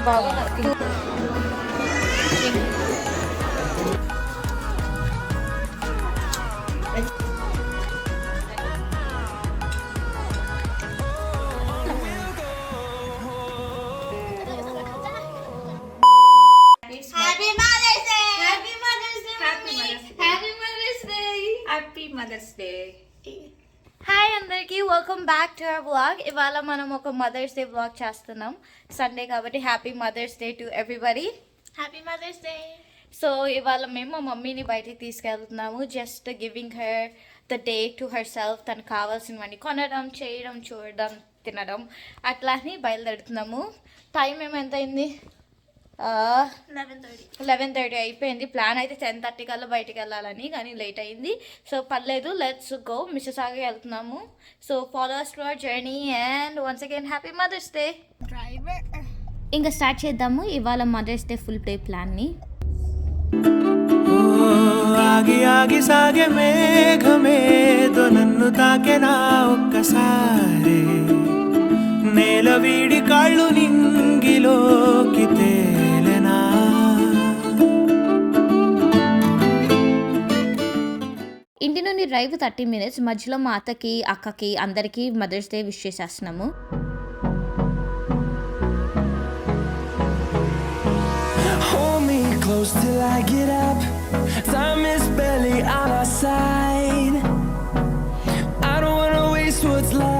బాగా mother's day. Hi అందరికి, welcome back to our vlog. ఇవాళ మనం ఒక మదర్స్ డే వ్లాగ్ చేస్తున్నాం. సండే కాబట్టి happy mother's day to everybody. Happy mother's day. So ఇవాళ మేము మా మమ్మీని బయటికి తీసుకెళ్తున్నాము. Just giving her the day to herself. తనకు కావాల్సినవన్నీ కొనడం, చేయడం, చూడడం, తినడం అట్లా అని బయలుదేరుతున్నాము. టైం ఏమెంత అయింది? 11:30 అయిపోయింది. ప్లాన్ అయితే 10:30 కల్లా బయటికి వెళ్ళాలని, కానీ లేట్ అయింది. సో పర్లేదు, లెట్స్ గో. మిస్సెసాగా వెళ్తున్నాము. So follow us to our journey and once again happy mother's day. ఇంకా స్టార్ట్ చేద్దాము ఇవాళ మదర్స్ డే ఫుల్ డే ప్లాన్ని. ఆగి ఆగి సాగే మేఘమేదో నన్ను తాకెనా ఒక్కసారి, నేల వీడి కాళ్ళు నింగిలోకి తేలెనా. ఇంటి నుండి డ్రైవ్ 30 minutes. మధ్యలో మా అత్తకి, అక్కకి, అందరికీ మదర్స్ డే విష్ చేసేస్తున్నాము. Hold me close till I get up. Time is barely on our side. I don't wanna waste what's left.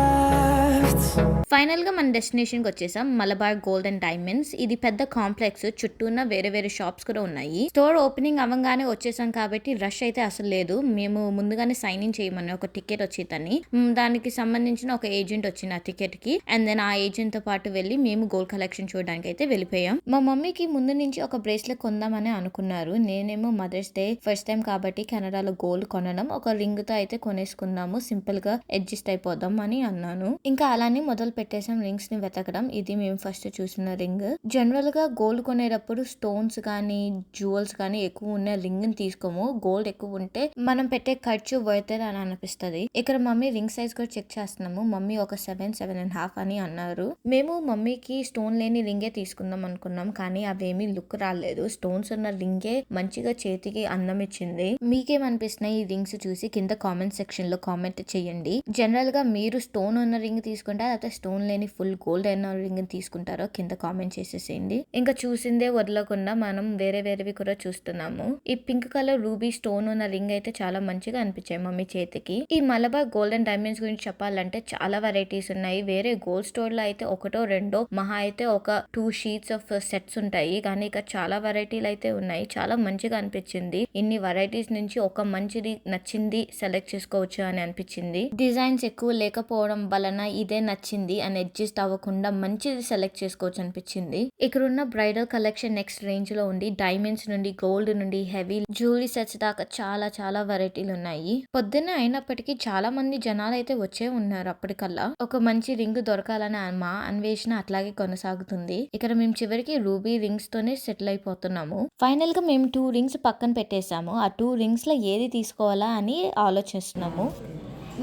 ఫైనల్గా మన డెస్టినేషన్కి వచ్చేసాం. Malabar gold and diamonds. ఇది పెద్ద కాంప్లెక్స్. చుట్టూ ఉన్న వేరే వేరే షాప్స్ కూడా ఉన్నాయి. స్టోర్ ఓపెనింగ్ అవ్వగానే వచ్చేసాం కాబట్టి రష్ అయితే అసలు లేదు. మేము ముందుగానే సైన్ ఇన్ చేయమని ఒక టికెట్ వచ్చిందని, దానికి సంబంధించిన ఒక ఏజెంట్ వచ్చింది ఆ టికెట్ కి. అండ్ దెన్ ఆ ఏజెంట్ తో పాటు వెళ్ళి మేము గోల్డ్ కలెక్షన్ చూడడానికి అయితే వెళ్ళిపోయాం. మా మమ్మీకి ముందు నుంచి ఒక బ్రేస్లెట్ కొందామని అనుకున్నారు. నేనేమో మదర్స్ డే ఫస్ట్ టైం కాబట్టి కెనడాలో గోల్డ్ కొనడం, ఒక రింగ్ తో అయితే కొనేసుకుందాము, సింపుల్ గా అడ్జస్ట్ అయిపోదాం అని అన్నాను. ఇంకా అలానే మొదలు పెట్టేసాం రింగ్స్ ని వెతకడం. ఇది మేము ఫస్ట్ చూసిన రింగ్. జనరల్ గా గోల్డ్ కొనేటప్పుడు స్టోన్స్ కానీ జ్యువెల్స్ కానీ ఎక్కువ ఉన్న రింగ్ ని తీసుకోము. గోల్డ్ ఎక్కువ ఉంటే మనం పెట్టే ఖర్చు వర్త్ అని అనిపిస్తుంది. ఇక్కడ మమ్మీ రింగ్ సైజ్ కూడా చెక్ చేస్తున్నాము. మమ్మీ ఒక 7.5 అని అన్నారు. మేము మమ్మీకి స్టోన్ లేని రింగే తీసుకుందాం అనుకున్నాం, కానీ అవేమీ లుక్ రాలేదు. స్టోన్స్ ఉన్న రింగే మంచిగా చేతికి అందం ఇచ్చింది. మీకేమనిపిస్తున్నాయి ఈ రింగ్స్ చూసి? కింద కామెంట్ సెక్షన్ లో కామెంట్ చేయండి. జనరల్ గా మీరు స్టోన్ ఉన్న రింగ్ తీసుకుంటారా లేకపోతే స్టోన్ లేని ఫుల్ గోల్డ్ అయిన రింగ్ తీసుకుంటారో కింద కామెంట్ చేసేసేయండి. ఇంకా చూసిందే వదలకుండా మనం వేరే వేరేవి కూడా చూస్తున్నాము. ఈ పింక్ కలర్ రూబీ స్టోన్ ఉన్న రింగ్ అయితే చాలా మంచిగా అనిపించాయి మమ్మీ చేతికి. ఈ మలబార్ గోల్డ్ అండ్ డైమండ్స్ గురించి చెప్పాలంటే చాలా వెరైటీస్ ఉన్నాయి. వేరే గోల్డ్ స్టోర్ లో అయితే ఒకటో రెండో, మహా అయితే ఒక 2 sheets ఆఫ్ సెట్స్ ఉంటాయి, కానీ ఇక్కడ చాలా వెరైటీలు అయితే ఉన్నాయి. చాలా మంచిగా అనిపించింది. ఇన్ని వెరైటీస్ నుంచి ఒక మంచిది నచ్చింది సెలెక్ట్ చేసుకోవచ్చు అని అనిపించింది. డిజైన్స్ ఎక్కువ లేకపోవడం వలన ఇదే నచ్చింది అని అడ్జస్ట్ అవ్వకుండా మంచిది సెలెక్ట్ చేసుకోవచ్చు అనిపించింది. ఇక్కడ ఉన్న బ్రైడల్ కలెక్షన్ నెక్స్ట్ రేంజ్ లో ఉంది. డైమండ్స్ నుండి గోల్డ్ నుండి హెవీ జ్యువెలరీ సెట్స్ దాకా చాలా చాలా వెరైటీలు ఉన్నాయి. పొద్దున్నే అయినప్పటికీ చాలా మంది జనాలు అయితే వచ్చే ఉన్నారు. అప్పటికల్లా ఒక మంచి రింగ్ దొరకాలని మా అన్వేషణ అట్లాగే కొనసాగుతుంది. ఇక్కడ మేము చివరికి రూబీ రింగ్స్ తోనే సెటిల్ అయిపోతున్నాము. ఫైనల్ గా మేము 2 రింగ్స్ పక్కన పెట్టేసాము. ఆ 2 రింగ్స్ లో ఏది తీసుకోవాలా అని ఆలోచిస్తున్నాము.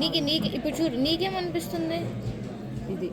నీకు ఇప్పుడు చూడు, నీకేమనిపిస్తుంది? ఇది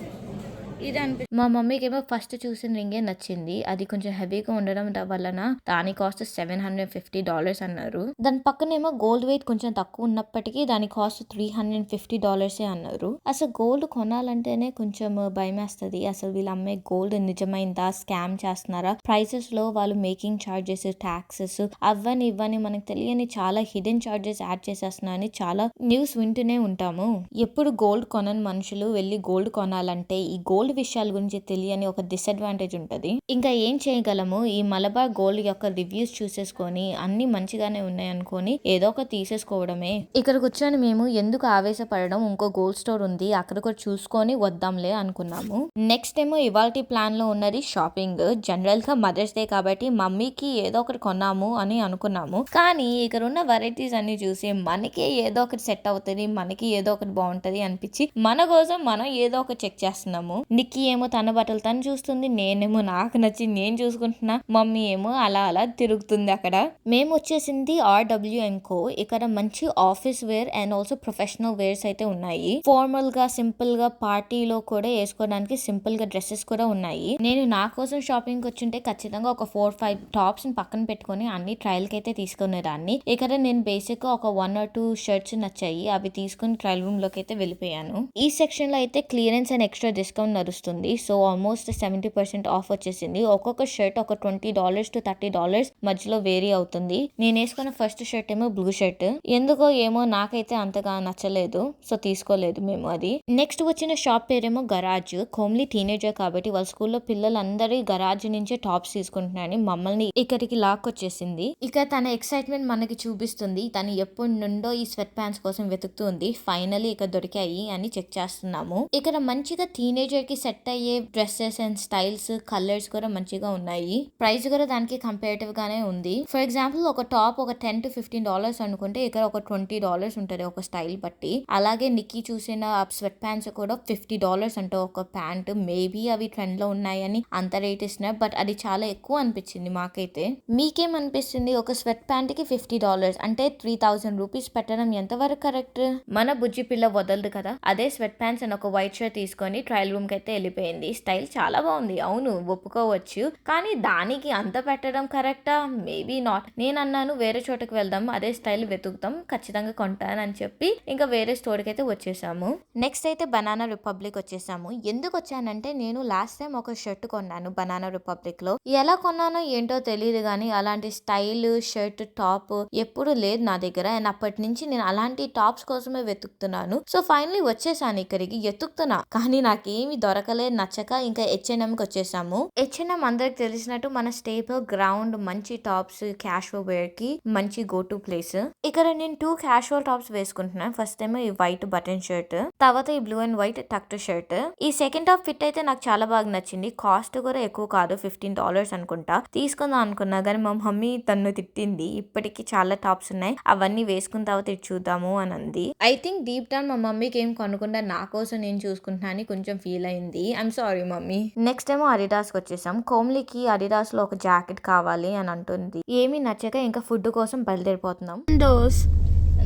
మా మమ్మీకి ఏమో ఫస్ట్ చూసిన రింగే నచ్చింది. అది కొంచెం హెవీగా ఉండడం వలన దాని కాస్ట్ $750 అన్నారు. దాని పక్కనేమో గోల్డ్ వెయిట్ కొంచెం తక్కువ ఉన్నప్పటికీ దాని కాస్ట్ $350 అన్నారు. అసలు గోల్డ్ కొనాలంటేనే కొంచెం భయం వేస్తుంది. అసలు వీళ్ళు అమ్మే గోల్డ్ నిజమైందా, స్కామ్ చేస్తున్నారా, ప్రైసెస్ లో వాళ్ళు మేకింగ్ చార్జెస్, టాక్సెస్ అవన్నీ ఇవ్వని మనకు తెలియని చాలా హిడెన్ చార్జెస్ యాడ్ చేసేస్తున్నారని చాలా న్యూస్ వింటూనే ఉంటాము. ఎప్పుడు గోల్డ్ కొనని మనుషులు వెళ్ళి గోల్డ్ కొనాలంటే ఈ గోల్డ్ విషయాల గురించి తెలియని ఒక డిసడ్వాంటేజ్ ఉంటది. ఇంకా ఏం చేయగలము? ఈ మలబార్ గోల్డ్ యొక్క రివ్యూస్ చూసేసుకొని అన్ని మంచిగానే ఉన్నాయి అనుకొని ఏదో ఒక తీసేసుకోవడమే. ఇక్కడ కూర్చొని మేము ఎందుకు ఆవేశపడడం, ఇంకో గోల్డ్ స్టోర్ ఉంది అక్కడ కూడా చూసుకొని వద్దాంలే అనుకున్నాము. నెక్స్ట్ ఏమో ఇవాల్టి ప్లాన్ లో ఉన్నది షాపింగ్. జనరల్ గా మదర్స్ డే కాబట్టి మమ్మీకి ఏదో ఒకటి కొన్నాము అని అనుకున్నాము, కానీ ఇక్కడ ఉన్న వెరైటీస్ అన్ని చూసి మనకి ఏదో ఒకటి సెట్ అవుతుంది, మనకి ఏదో ఒకటి బాగుంటది అనిపించి మన కోసం మనం ఏదో ఒకటి చెక్ చేస్తున్నాము. నిక్కీ ఏమో తన బట్టలు తను చూస్తుంది, నేనేమో నాకు నచ్చి నేను చూసుకుంటున్నా, మమ్మీ ఏమో అలా అలా తిరుగుతుంది అక్కడ. మేము వచ్చేసింది RW&Co. ఇక్కడ మంచి office wear and also professional wears అయితే ఉన్నాయి. ఫార్మల్ గా సింపుల్ గా పార్టీలో కూడా వేసుకోవడానికి సింపుల్ గా డ్రెస్సెస్ కూడా ఉన్నాయి. నేను నా కోసం షాపింగ్ వచ్చుంటే ఖచ్చితంగా ఒక 4-5 టాప్స్ పక్కన పెట్టుకుని అన్ని ట్రయల్ కి అయితే తీసుకునేదాన్ని. ఇక్కడ నేను బేసిక్ గా ఒక 1 or 2 షర్ట్స్ నచ్చాయి, అవి తీసుకుని ట్రయల్ రూమ్ లోకి అయితే వెళ్ళిపోయాను. ఈ సెక్షన్ లో అయితే క్లియరెన్స్ అండ్ ఎక్స్ట్రా డిస్కౌంట్ నడుస్తుంది. సో ఆల్మోస్ట్ 70% ఆఫ్ వచ్చేసింది. ఒక్కొక్క షర్ట్ ఒక $20 to $30 మధ్యలో వేరీ అవుతుంది. నేను వేసుకున్న ఫస్ట్ షర్ట్ ఏమో బ్లూ షర్ట్, ఎందుకో ఏమో నాకైతే అంతగా నచ్చలేదు, సో తీసుకోలేదు మేము అది. నెక్స్ట్ వచ్చిన షాప్ పేరేమో గరాజ్. కోమ్లీ టీనేజర్ కాబట్టి వాళ్ళ స్కూల్లో పిల్లలందరి గరాజ్ నుంచే టాప్స్ తీసుకుంటున్నారని మమ్మల్ని ఇక్కడికి లాక్కొచ్చేసింది. ఇక తన ఎక్సైట్మెంట్ మనకి చూపిస్తుంది. తను ఎప్పటి నుండో ఈ స్వెట్ ప్యాంట్స్ కోసం వెతుకుతుంది. ఫైనలీ ఇక దొరికాయి అని చెక్ చేస్తున్నాము. ఇక్కడ మంచిగా టీనేజర్ కి సెట్ అయ్యే డ్రెస్సెస్ అండ్ స్టైల్స్, కలర్స్ కూడా మంచిగా ఉన్నాయి. ప్రైస్ కూడా దానికి కంపేరేటివ్ గానే ఉంది. ఫర్ ఎగ్జాంపుల్ ఒక టాప్ ఒక $10 to $15 అనుకుంటే ఇక్కడ ఒక $20 ఉంటది ఒక స్టైల్ బట్టి. అలాగే నిక్కీ చూసిన స్వెట్ ప్యాంట్స్ కూడా $50 అంటే ఒక ప్యాంట్. మేబీ అవి ట్రెండ్ లో ఉన్నాయని అంత రేట్ ఇస్తున్నారు, బట్ అది చాలా ఎక్కువ అనిపించింది మాకైతే. మీకేమనిపిస్తుంది? ఒక స్వెట్ ప్యాంట్ కి $50 అంటే 3000 రూపీస్ పెట్టడం ఎంతవరకు కరెక్ట్? మన బుజ్జి పిల్ల వదలదు కదా. అదే స్వెట్ ప్యాంట్స్ అండ్ ఒక వైట్ షర్ట్ తీసుకొని ట్రయల్ రూమ్ కి అయితే వెళ్ళిపోయింది. స్టైల్ చాలా బాగుంది, అవును ఒప్పుకోవచ్చు, కానీ దానికి అంత పెట్టడం కరెక్టా? Maybe not. నేను అన్నాను వేరే చోటకి వెళ్దాం, అదే స్టైల్ వెతుకుతాం, ఖచ్చితంగా కొంటాను అని చెప్పి ఇంకా వేరే స్టోర్ కి అయితే వచ్చేసాము. నెక్స్ట్ అయితే బనానా రిపబ్లిక్ వచ్చేసాము. ఎందుకు వచ్చానంటే నేను లాస్ట్ టైం ఒక షర్ట్ కొన్నాను బనానా రిపబ్లిక్ లో. ఎలా కొన్నానో ఏంటో తెలియదు కానీ అలాంటి స్టైల్ షర్ట్ టాప్ ఎప్పుడు లేదు నా దగ్గర. అండ్ అప్పటి నుంచి నేను అలాంటి టాప్స్ కోసమే వెతుకుతున్నాను. సో ఫైనలీ వచ్చేసాను ఇక్కడికి, ఎత్తుకుతున్నా కానీ నాకేమి దొరకలే, నచ్చక ఇంకా H&M కి వచ్చేసాము. H&M అందరికి తెలిసినట్టు మన స్టేబుల్ గ్రౌండ్ మంచి టాప్స్ క్యాషువల్ వేర్ కి మంచి గో టు ప్లేస్. ఇక్కడ నేను 2 క్యాషువల్ టాప్స్ వేసుకుంటున్నాను. ఫస్ట్ ఏమో ఈ వైట్ బటన్ షర్ట్, తర్వాత ఈ బ్లూ అండ్ వైట్ టక్ట్ షర్ట్. ఈ సెకండ్ టాప్ ఫిట్ అయితే నాకు చాలా బాగా నచ్చింది. కాస్ట్ కూడా ఎక్కువ కాదు, $15 అనుకుంటా. తీసుకుందాం అనుకున్నా కానీ మా మమ్మీ తన్ను తిట్టింది. ఇప్పటికి చాలా టాప్స్ ఉన్నాయి, అవన్నీ వేసుకున్న తర్వాత ఇది చూద్దాము అని అంది. ఐ థింక్ డీప్ డౌన్ మా మమ్మీకి ఏం కొనకుండా నా కోసం నేను చూసుకుంటున్నా అని కొంచెం ఫీల్ అయింది. I'm sorry mummy. నెక్స్ట్ ఏమో అడిడాస్ కి వచ్చేసాం. కోమ్లీకి అడిడాస్ లో ఒక జాకెట్ కావాలి అని అంటుంది. ఏమీ నచ్చక ఇంకా ఫుడ్ కోసం బయలుదేరిపోతున్నాం.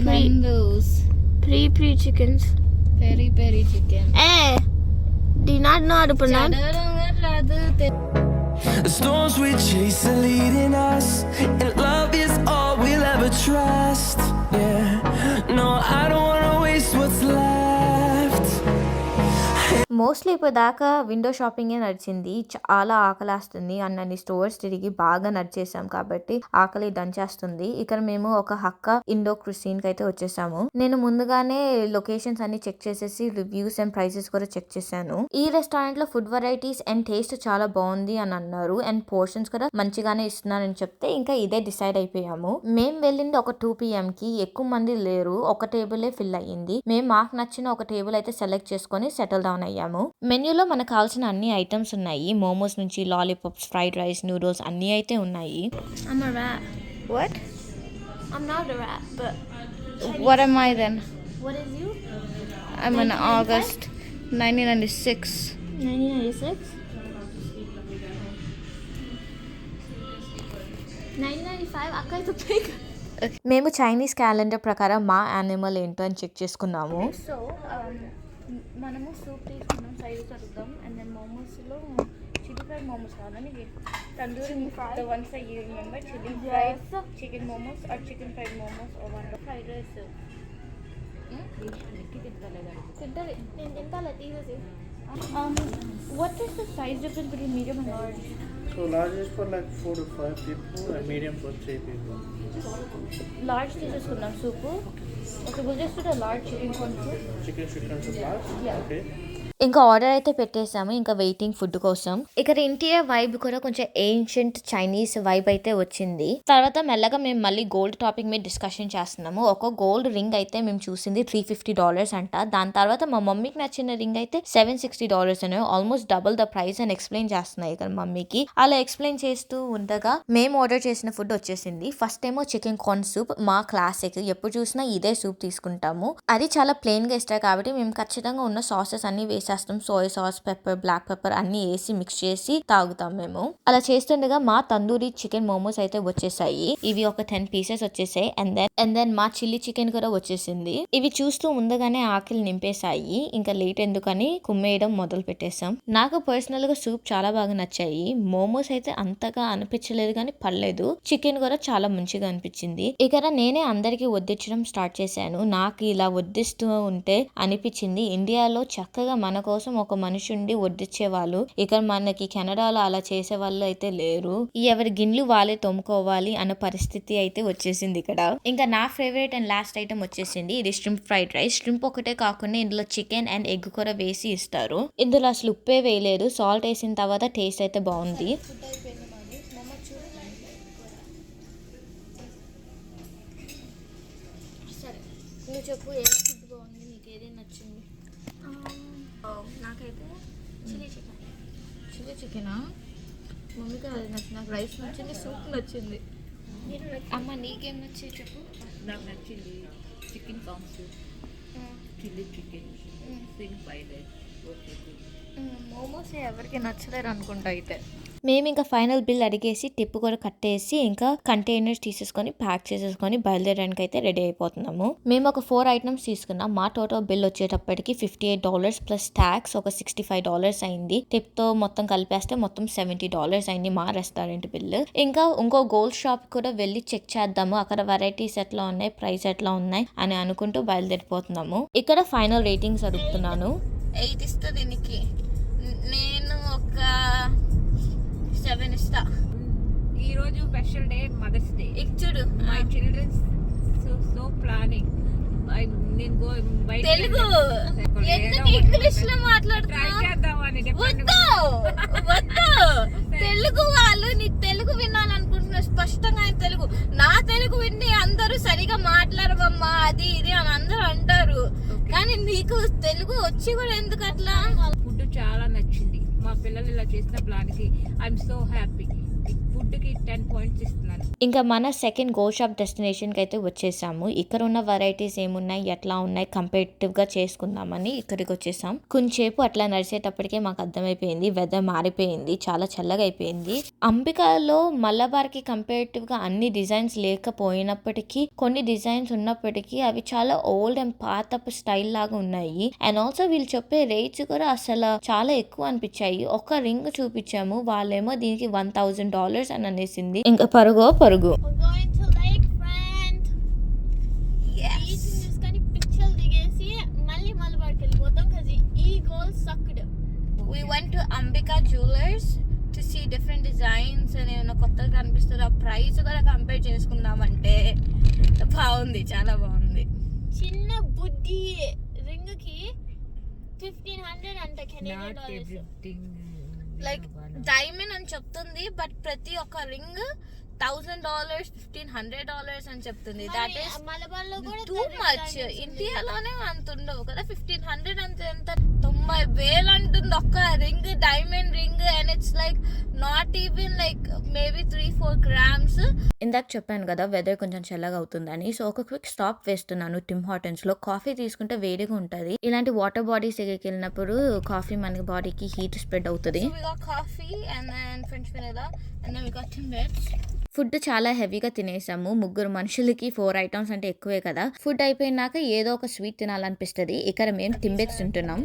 Nando's. Pre chickens. Peri chicken. Do you not know how to pronounce? The storms we chase are leading us, and love is all we'll ever trust. Yeah, no, I don't wanna waste what's left. Mostly ఇప్పుడు దాకా window షాపింగే నడిచింది. చాలా ఆకలేస్తుంది. అన్నన్ని stores తిరిగి బాగా నడిచేసాం కాబట్టి ఆకలి దంచేస్తుంది. ఇక్కడ మేము ఒక హక్క ఇండో క్రిస్టియన్ కి అయితే వచ్చేసాము. నేను ముందుగానే లొకేషన్స్ అన్ని చెక్ చేసేసి రివ్యూస్ అండ్ ప్రైసెస్ కూడా చెక్ చేశాను. ఈ రెస్టారెంట్ లో ఫుడ్ వెరైటీస్ అండ్ టేస్ట్ చాలా బాగుంది అని అన్నారు. అండ్ పోర్షన్స్ కూడా మంచిగానే ఇస్తున్నారని చెప్తే ఇంకా ఇదే డిసైడ్ అయిపోయాము. మేము వెళ్ళింది ఒక 2 PM కి. ఎక్కువ మంది లేరు, ఒక టేబులే ఫిల్ అయ్యింది. మేము మాకు నచ్చిన ఒక టేబుల్ అయితే సెలెక్ట్ చేసుకొని సెటిల్ డౌన్ అయ్యాము. మెన్యూలో మనకు కావాల్సిన అన్ని ఐటమ్స్ ఉన్నాయి. మోమోస్ నుంచి లాలీపాప్స్, ఫ్రైడ్ రైస్, నూడిల్స్ అన్ని అయితే ఉన్నాయి. I'm a rat. What? I'm not a rat, but What am I then? what is you? I'm in August 1996. 1996? 1995? Akka is a pig. మేము చైనీస్ క్యాలెండర్ ప్రకారం మా యానిమల్ ఏంటో అని చెక్ చేసుకున్నాము. So, మనము సూప్ తీసుకున్నాం, సైజ్ అడుగుదాం. అండ్ దెన్ మోమోస్లో చిల్లీ ఫ్రైడ్ మోమోస్ కావాలని tandoori the ones that you remember, chili fried chicken momos or chicken fried momos or one fried rice. తింటది నేను తింటాలే తీసేసి. What is the size difference between medium and large? So large is for like 4 to 5 people and medium for 3 people. Large తీసుకున్నాం సూపు. Okay, we'll just do the large chicken corn soup. Chicken should come to large? Yeah. Okay. ఇంకా order అయితే పెట్టేసాము. ఇంకా waiting food కోసం. ఇక్కడ interior vibe కూడా కొంచెం ancient Chinese vibe అయితే వచ్చింది. తర్వాత మెల్లగా మేము మళ్ళీ గోల్డ్ టాపిక్ మీద డిస్కషన్ చేస్తున్నాము. ఒక గోల్డ్ రింగ్ అయితే మేము చూసింది $350 అంట. దాని తర్వాత మా మమ్మీకి నచ్చిన రింగ్ అయితే $760 అని, ఆల్మోస్ట్ డబుల్ ద ప్రైస్ అని ఎక్స్ప్లెయిన్ చేస్తున్నాయి ఇక్కడ మమ్మీకి. అలా ఎక్స్ప్లెయిన్ చేస్తూ ఉండగా మేము ఆర్డర్ చేసిన ఫుడ్ వచ్చేసింది. ఫస్ట్ ఏమో చికెన్ కార్న్ సూప్, మా క్లాసిక్, ఎప్పుడు చూసినా ఇదే సూప్ తీసుకుంటాము. అది చాలా ప్లెయిన్ గా ఇస్తారు కాబట్టి మేము ఖచ్చితంగా ఉన్న సాసెస్ అన్ని వేసి వేసేస్తాం. Soya sauce, pepper, black pepper అన్ని వేసి మిక్స్ చేసి తాగుతాం మేము. అలా చేస్తుండగా మా తందూరి చికెన్ మోమోస్ అయితే వచ్చేసాయి. ఇవి ఒక 10 పీసెస్ వచ్చేసాయి. అండ్ దెన్ మా చిల్లీ చికెన్ కూడా వచ్చేసింది. ఇవి చూస్తూ ముందుగానే ఆకలి నింపేశాయి. ఇంకా లేట్ ఎందుకని కుమ్మేయడం మొదలు పెట్టేశాం. నాకు పర్సనల్ గా సూప్ చాలా బాగా నచ్చాయి. మోమోస్ అయితే అంతగా అనిపించలేదు కానీ పర్లేదు. చికెన్ కూడా చాలా మంచిగా అనిపించింది. ఇక్కడ నేనే అందరికి వడ్డించడం స్టార్ట్ చేశాను. నాకు ఇలా వడ్డిస్తూ ఉంటే అనిపించింది ఇండియాలో చక్కగా మన కోసం ఒక మనిషి ఉండి వడ్డించే వాళ్ళు ఇక్కడ మనకి కెనడాలో అలా చేసే వాళ్ళు అయితే లేరు. ఎవరి గిన్నెలు వాళ్ళే తోముకోవాలి అన్న పరిస్థితి అయితే వచ్చేసింది ఇక్కడ. ఇంకా నా ఫేవరెట్ అండ్ లాస్ట్ ఐటమ్ వచ్చేసింది. ఇది స్ట్రింప్ ఫ్రైడ్ రైస్. స్ట్రింప్ ఒకటే కాకుండా ఇందులో చికెన్ అండ్ ఎగ్ కూడా వేసి ఇస్తారు. ఇందులో అసలు ఉప్పే వేయలేదు. సాల్ట్ వేసిన తర్వాత టేస్ట్ అయితే బాగుంది. ఫుడ్ అయిపోయింది మాది. మమ్మ చూడు. సరే నువ్వు చెప్పు ఏ ఫుడ్ బాగుంది, నీకు ఏది నచ్చింది? నాకైతే చిల్లీ చికెన్. చిల్లీ చికెనా? మమ్మీకి అది నచ్చింది. నాకు రైస్ నచ్చింది, సూప్ నచ్చింది. అమ్మ నీకేం నచ్చింది చెప్పు. నాకు నచ్చింది chicken cones, chilli chicken, spring fried rice. Okay momos ఎవరికి నచ్చలేరు అనుకుంటా అయితే. మేము ఇంకా ఫైనల్ బిల్ అడిగేసి టిప్ కూడా కట్టేసి ఇంకా కంటైనర్స్ తీసేసుకొని ప్యాక్ చేసేసుకొని బయలుదేరడానికి అయితే రెడీ అయిపోతున్నాము. మేము ఒక 4 ఐటమ్స్ తీసుకున్నాం. మా టోటల్ బిల్ వచ్చేటప్పటికి $58 ప్లస్ ట్యాక్స్ ఒక $65 అయింది. టిప్ తో మొత్తం కలిపేస్తే మొత్తం $70 అయింది మా రెస్టారెంట్ బిల్. ఇంకా ఇంకో గోల్డ్ షాప్ కూడా వెళ్ళి చెక్ చేద్దాము అక్కడ వెరైటీస్ ఎట్లా ఉన్నాయి, ప్రైస్ ఎట్లా ఉన్నాయి అని అనుకుంటూ బయలుదేరిపోతున్నాము. ఇక్కడ ఫైనల్ రేటింగ్స్ అడుగుతున్నాను. 8 ఇస్తా దీనికి. నేను ఒక 7 ఇస్తా. ఈరోజు స్పెషల్ డే, మదర్స్ డే. ఇచ్చుడు మై చిల్డ్రన్స్ సో ప్లానింగ్. నేను తెలుగు ఎందుకు ఇంగ్లీష్ లో మాట్లాడుతున్నా? చేద్దామని వద్దు తెలుగు వాళ్ళు నీ తెలుగు వినాలనుకుంటున్నా స్పష్టంగా. ఆయన తెలుగు, నా తెలుగు విని అందరూ సరిగా మాట్లాడవమ్మా అది ఇది అని అందరూ అంటారు. కానీ నీకు తెలుగు వచ్చి కూడా ఎందుకు అట్లా? ఫుడ్ చాలా నచ్చింది. మా పిల్లలు ఇలా చేసిన ప్లాన్కి ఐఎమ్ సో హ్యాపీ. ఫుడ్కి 10 పాయింట్స్ ఇస్తున్నాను. ఇంకా మన సెకండ్ గోల్డ్ షాప్ డెస్టినేషన్ కి అయితే వచ్చేసాము. ఇక్కడ ఉన్న వెరైటీస్ ఏమున్నాయి, ఎట్లా ఉన్నాయి కంపేటివ్ గా చేసుకుందామని ఇక్కడికి వచ్చేసాం. కొంచెంసేపు అట్లా నడిచేటప్పటికే మాకు అర్థమైపోయింది వెదర్ మారిపోయింది, చాలా చల్లగా అయిపోయింది. అంబికాలో మలబార్ కి కంపేటివ్ గా అన్ని డిజైన్స్ లేకపోయినప్పటికీ కొన్ని డిజైన్స్ ఉన్నప్పటికీ అవి చాలా ఓల్డ్ అండ్ పాతపు స్టైల్ లాగా ఉన్నాయి. అండ్ ఆల్సో వీళ్ళు చెప్పే రేట్స్ కూడా అసలు చాలా ఎక్కువ అనిపించాయి. ఒక రింగ్ చూపించాము, వాళ్ళేమో దీనికి $1,000 అని అనేసింది. ఇంకా పరుగు We're going to Lake Friend. Beach చూసుకొని పిక్చర్లు దిగేసి మళ్ళీ మలబార్కి వెళ్ళిపోతాం. ఈ goal sucked. We went to Ambika Jewelers to see different designs and ఏమైనా కొత్తగా కనిపిస్తుంది. ఆ ప్రైస్ కూడా కంపేర్ చేసుకుందామంటే బాగుంది, చాలా బాగుంది. చిన్న బుడ్డి రింగ్ కి 1,500 అంట Canadian not dollars. Everything like diamond అని చెప్తుంది బట్ ప్రతి ఒక్క రింగ్ $1,000 $1,500 అని చెప్తుంది. దట్ ఈస్ మలబార్ లో కూడా టూ మచ్. ఇండియాలోనే అంత ఉండవు కదా. 1,500 అంటే ఎంత? 90,000 అంటుంది ఒక్క ring, diamond ring. And it's like not even like maybe 3-4 grams. ఇందాక చెప్పాను కదా వెదర్ కొంచెం చల్లగా అవుతుందని. సో ఒక క్విక్ స్టాప్ వేస్తున్నాను టిమ్ హార్టన్స్ లో. కాఫీ తీసుకుంటే వేడిగా ఉంటది. ఇలాంటి వాటర్ బాడీస్ దగ్గరికి వెళ్ళినప్పుడు కాఫీ మన బాడీకి హీట్ స్ప్రెడ్ అవుతుంది. So we got coffee and then French vanilla and then we got Timbits. Food చాలా హెవీగా తినేసాము. 3 మనుషులకి 4 ఐటమ్స్ అంటే ఎక్కువే కదా. ఫుడ్ అయిపోయినాక ఏదో ఒక స్వీట్ తినాలనిపిస్తుంది. ఇక్కడ మేము టింబెట్స్ తింటున్నాం.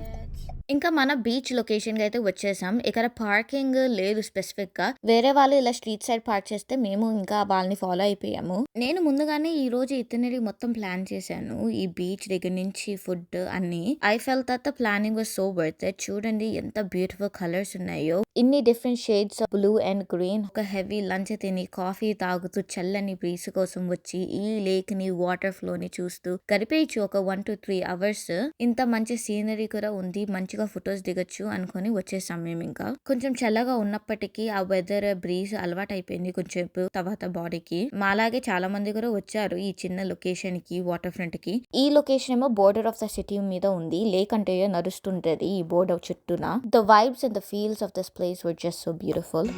ఇంకా మన బీచ్ లొకేషన్ కి అయితే వచ్చేసాం. ఇక్కడ పార్కింగ్ లేదు స్పెసిఫిక్ గా. వేరే వాళ్ళు ఇలా స్ట్రీట్ సైడ్ పార్క్ చేస్తే మేము ఇంకా వాళ్ళని ఫాలో అయిపోయాము. నేను ముందుగానే ఈ రోజు ఇతనిది మొత్తం ప్లాన్ చేశాను. ఈ బీచ్ దగ్గర నుంచి ఫుడ్ అన్ని. I felt that the planning was so worth it. చూడండి ఎంత బ్యూటిఫుల్ కలర్స్ ఉన్నాయో. ఇన్ని different shades of blue and green. ఒక హెవీ లంచ్ తిని కాఫీ తాగుతూ చల్లని బ్రీజ్ కోసం వచ్చి ఈ లేక్ ని వాటర్ ఫ్లో ని చూస్తూ గడిపేయచ్చు ఒక 1 to 3 hours. ఇంత మంచి సీనరీ కూడా ఉంది, మంచిగా ఫొటోస్ దిగొచ్చు అనుకుని వచ్చేసాం మేము. ఇంకా కొంచెం చల్లగా ఉన్నప్పటికీ ఆ వెదర్ బ్రీజ్ అలవాటు అయిపోయింది కొంచెం తర్వాత బాడీకి. మాలాగే చాలా మంది కూడా వచ్చారు ఈ చిన్న లొకేషన్ కి, వాటర్ ఫ్రంట్ కి. ఈ లొకేషన్ ఏమో బోర్డర్ ఆఫ్ ద సిటీ మీద ఉంది. లేక్ అంటే నడుస్తుంటది ఈ బోర్డర్ చుట్టూన. The vibes and the feels of this place were just so beautiful.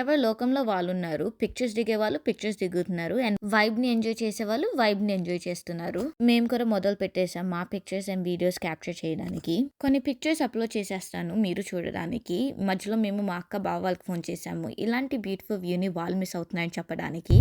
ఎవరెవరు లోకంలో వాళ్ళు ఉన్నారు. పిక్చర్స్ దిగే వాళ్ళు పిక్చర్స్ దిగుతున్నారు అండ్ వైబ్ ని ఎంజాయ్ చేసే వాళ్ళు వైబ్ ని ఎంజాయ్ చేస్తున్నారు. మేము కూడా మొదలు పెట్టేసాం మా పిక్చర్స్ అండ్ వీడియోస్ క్యాప్చర్ చేయడానికి. కొన్ని పిక్చర్స్ అప్లోడ్ చేసేస్తాను మీరు చూడడానికి. మధ్యలో మేము మా అక్క బావ వాళ్ళకి ఫోన్ చేసాము ఇలాంటి బ్యూటిఫుల్ వ్యూని వాళ్ళు మిస్ అవుతున్నారని చెప్పడానికి.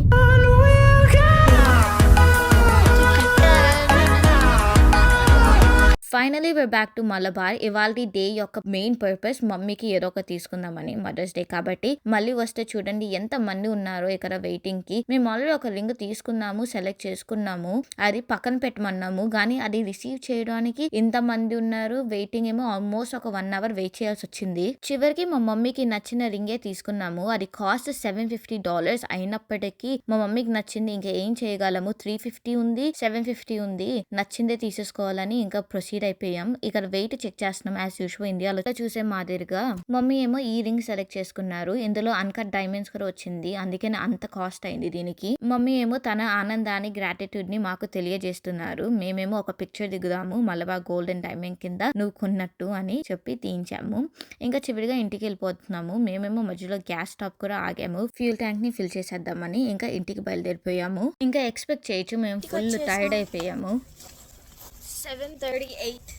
Finally we're back to Malabar. ఇవాళ డే యొక్క మెయిన్ పర్పస్ మమ్మీకి ఏదో ఒక తీసుకుందామని, మదర్స్ డే కాబట్టి. మళ్ళీ వస్తే చూడండి ఎంత మంది ఉన్నారో ఇక్కడ వెయిటింగ్ కి. మేము ఆల్రెడీ ఒక రింగ్ తీసుకున్నాము, సెలెక్ట్ చేసుకున్నాము, అది పక్కన పెట్టమన్నాము, కానీ అది రిసీవ్ చేయడానికి ఇంత మంది ఉన్నారు. వెయిటింగ్ ఏమో ఆల్మోస్ట్ ఒక 1 hour వెయిట్ చేయాల్సి వచ్చింది. చివరికి మా మమ్మీకి నచ్చిన రింగే తీసుకున్నాము. అది కాస్ట్ $750 అయినప్పటికీ మా మమ్మీకి నచ్చింది. ఇంకా ఏం చేయగలము, 350 ఉంది, 750 ఉంది, నచ్చిందే తీసేసుకోవాలని ఇంకా ప్రొసీడ్ అయిపోయాం. ఇక్కడ వెయిట్ చెక్ చేస్తున్నాం యాజ్ యూజువల్ ఇండియాలో చూసే మాదిరిగా. మమ్మీ ఏమో ఈ రింగ్ సెలెక్ట్ చేసుకున్నారు. ఇందులో అన్కట్ డైమండ్స్ కూడా వచ్చింది, అందుకని అంత కాస్ట్ అయింది దీనికి. మమ్మీ ఏమో తన ఆనందాన్ని, గ్రాటిట్యూడ్ ని మాకు తెలియజేస్తున్నారు. మేమేమో ఒక పిక్చర్ దిగుదాము మలబార్ గోల్డ్ అండ్ డైమండ్ కింద నువ్వు కొన్నట్టు అని చెప్పి తీయించాము. ఇంకా చివరిగా ఇంటికి వెళ్ళిపోతున్నాము. మేమేమో మధ్యలో గ్యాస్ స్టాప్ కూడా ఆగాము, ఫ్యూల్ ట్యాంక్ ని ఫిల్ చేసేద్దామని. ఇంకా ఇంటికి బయలుదేరిపోయాము. ఇంకా ఎక్స్పెక్ట్ చేయొచ్చు మేము ఫుల్ టైర్డ్ అయిపోయాము. 7:38.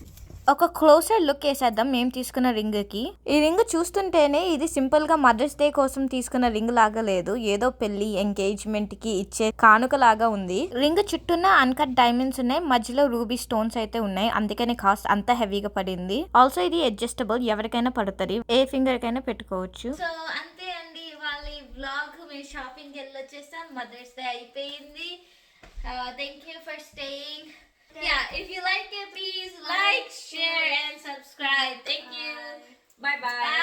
ఒక క్లోజర్ లుక్ వేసేద్దాం మేము తీసుకున్న రింగ్ కి. ఈ రింగ్ చూస్తుంటేనే ఇది సింపుల్ గా మదర్స్ డే కోసం తీసుకున్న రింగ్ లాగా లేదు, ఏదో పెళ్లి ఎంగేజ్మెంట్ కి ఇచ్చే కానుక లాగా ఉంది. రింగ్ చుట్టూన అన్కట్ డైమండ్స్ ఉన్నాయి, మధ్యలో రూబీ స్టోన్స్ అయితే ఉన్నాయి, అందుకని కాస్ట్ అంత హెవీగా పడింది. ఆల్సో ఇది అడ్జస్టబుల్, ఎవరికైనా పడుతుంది, ఏ ఫింగర్ కైనా పెట్టుకోవచ్చు. సో అంతే అండి ఇవాళ వ్లాగ్. మేము షాపింగ్ వెళ్ళొచ్చేసాం, మదర్స్ డే అయిపోయింది. Thank you for staying. Yeah, if you like it, please like, share and subscribe. Thank you. Bye bye.